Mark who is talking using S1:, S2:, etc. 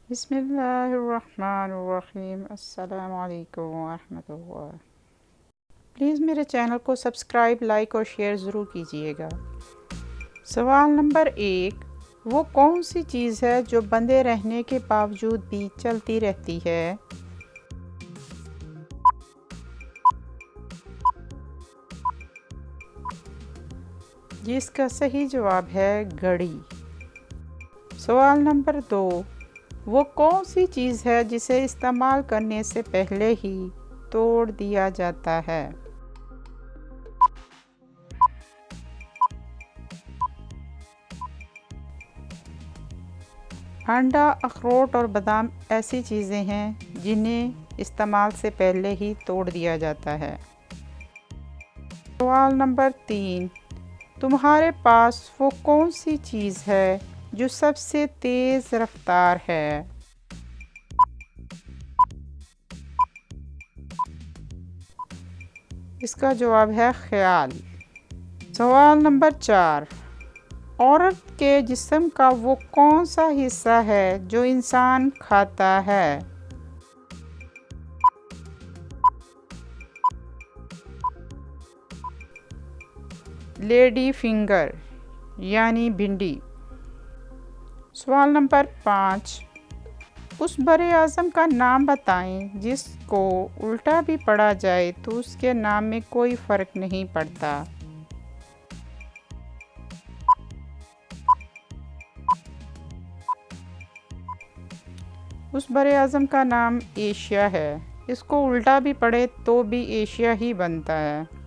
S1: बिस्मिल्लाहिर्रहमानिर्रहीम। अस्सलामु अलैकुम वरहमतुल्लाह। प्लीज़ मेरे चैनल को सब्सक्राइब, लाइक और शेयर ज़रूर कीजिएगा। सवाल नंबर 1, वो कौन सी चीज़ है जो बंधे रहने के बावजूद भी चलती रहती है? जिसका सही जवाब है घड़ी। सवाल नंबर 2, वो कौन सी चीज़ है जिसे इस्तेमाल करने से पहले ही तोड़ दिया जाता है? अंडा, अखरोट और बादाम ऐसी चीज़ें हैं जिन्हें इस्तेमाल से पहले ही तोड़ दिया जाता है। सवाल नंबर 3, तुम्हारे पास वो कौन सी चीज़ है जो सबसे तेज़ रफ्तार है? इसका जवाब है ख्याल। सवाल नंबर 4, औरत के जिस्म का वो कौन सा हिस्सा है जो इंसान खाता है? लेडी फिंगर यानी भिंडी। सवाल नंबर 5, उस बड़े आज़म का नाम बताएं जिसको उल्टा भी पढ़ा जाए तो उसके नाम में कोई फ़र्क नहीं पड़ता। उस बड़े आज़म का नाम एशिया है। इसको उल्टा भी पढ़े तो भी एशिया ही बनता है।